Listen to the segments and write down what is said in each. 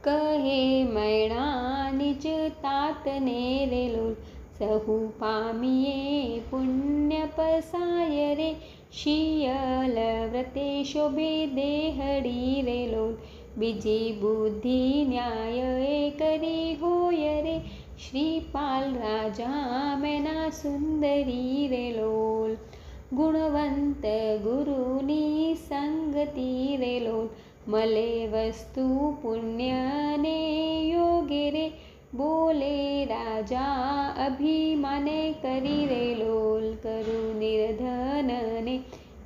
કહે મૈણા નિજ તાતને રે લોલ, સહુ પામીએ પુણ્ય પસાય રે, શિયલ વ્રતે શોભે દેહડી રે લોલ, બીજી બુદ્ધિ ન્યાય એ કરી હોય રે, શ્રીપાલ રાજા મેના સુંદરી રે લોલ. ગુણવંત ગુરુની સંગતિ રે લોલ, મળે વસ્તુ પુણ્ય ને યોગે રે, બોલે રાજા અભિમાને કરી રે લોલ, કરું નિર્ધન ને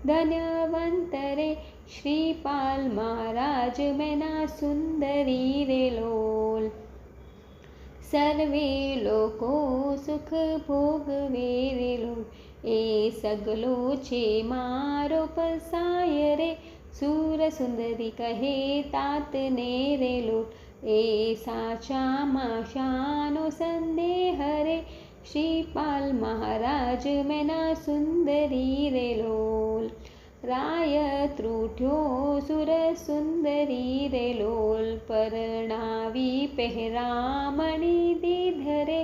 ધન્યવંત રે, શ્રીપાલ મહારાજ મેના સુંદરી રે લોલ. સર્વે લોકો સુખ ભોગવે રે લોલ, એ સગલો છે મારો પસાય રે, સુર સુંદરી કહે તાતને રે લોલ, એ સાચામાં શાનો સંદેહ રે, શ્રીપાલ મહારાજ મેના સુંદરી રે લોલ. રાય ત્રુઠ્યો સુર સુંદરી રે લોલ, પરણાવી પહેરામણી દીધ રે,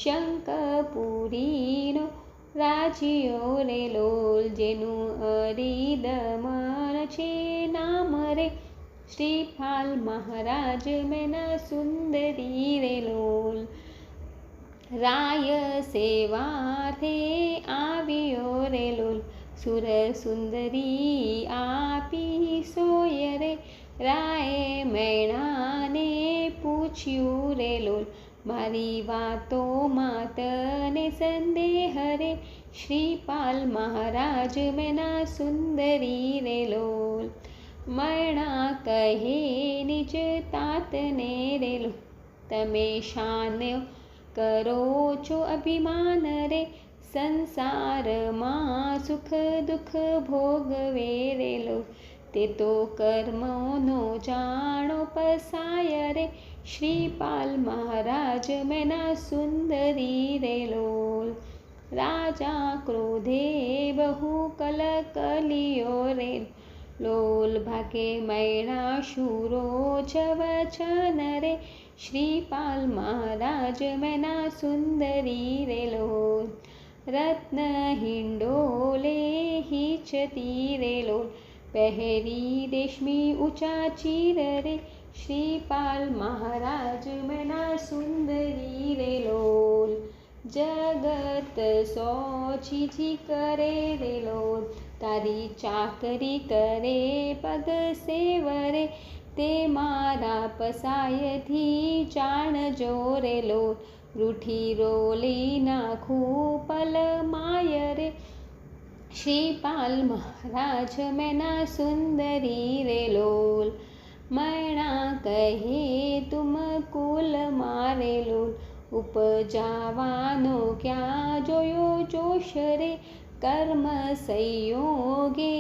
શંકપુરીનો રાજીયો રે લોલ, જેનું હરિદમન છે નામ રે, શ્રીપાલ મહારાજ મેના સુંદરી રે લોલ. રાય સેવાર્થે આવ્યો રે લોલ, સુર સુંદરી આપી સોય રે, રાયે મૈણાને પૂછ્યું રે લોલ, મારી વાતોમાં તને સંદેહ રે, શ્રીપાલ મહારાજ મેના સુંદરી રે લોલ. મૈણા કહે નિજ તાતને રે લોલ, તમે શાનો કરો છો અભિમાન રે, સંસારમાં સુખ દુઃખ ભોગવે રે લોલ, તે તો કર્મોનો જાણો પસાય રે, શ્રીપાલ મહારાજ મેના સુંદરી રે લોલ. રાજા ક્રોધે બહુ કલકલિયો રે લોલ, ભાગે મૈણા શૂરો છવછન રે, શ્રીપાલ મહારાજ મેના સુંદરી રે લોલ. રત્ન હિંડોલે હિંચતી રે લોલ, પહેરી રેશમી ઊંચા ચીર રે, શ્રીપાલ મહારાજ મેના સુંદરી રે લોલ. જગત સો છીછી કરે રે લોલ, તારી ચાકરી કરે પગ સેવરે, તે મારા પસાયથી જાણજો રે લોલ, રૂઠી રોલી નાખું પલ માય રે, શ્રીપાલ મહારાજ મેના સુંદરી રે લોલ. મૈણા કહે તુમ કુલ મારે લોલ, ઉપજાવાનો ક્યાં જોયો જોશ રે, કર્મ સંયોગે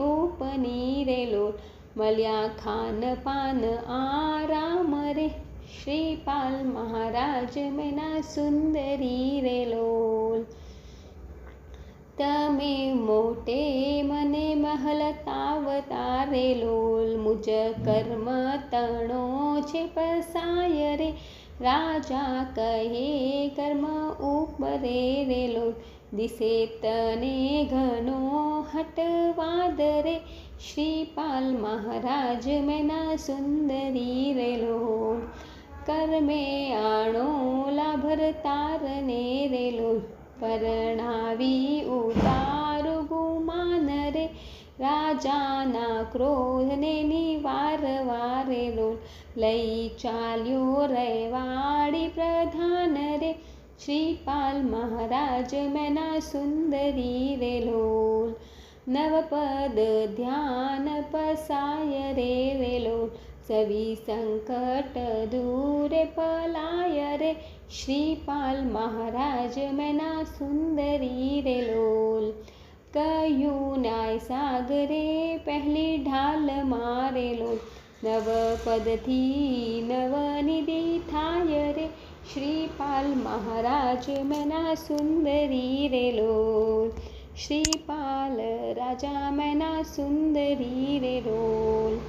ઉપની રે લોલ, મળ્યા ખાન પાન આરામ રે, શ્રીપાલ મહારાજ મેના સુંદરી રે લોલ. તમે મોટે મને મહલતાવતા રે લોલ, મુજ કર્મ તણો છે પસાય રે, રાજા કહે કર્મ ઉપરે રે લોલ, દિશે તને ઘણો હટવાદ રે, શ્રીપાલ મહારાજ મેના સુંદરી રે લોલ. કર્મે આણો લાભરતારને રે લોલ, પરણાવી ઉતારો ગુમાન રે, રાજાના ક્રોધને નિવારવા રે લોલ, લઈ ચાલ્યો રેવાડી પ્રધાન રે, શ્રીપાલ મહારાજ મેના સુંદરી રે લોલ. નવપદ ધ્યાન પસાય રે લોલ, સવી સંકટ દૂરે પલાય રે, શ્રીપાલ મહારાજ મેના સુંદરી રે લોલ. કહ્યું ન્યાય સાગરે પહેલી ઢાલ મારે લોલ, નવપદથી નવનિધિ થાય રે, શ્રીપાલ મહારાજ મેના સુંદરી રે લોલ. શ્રીપાલ રાજા મેના સુંદરી રે લોલ.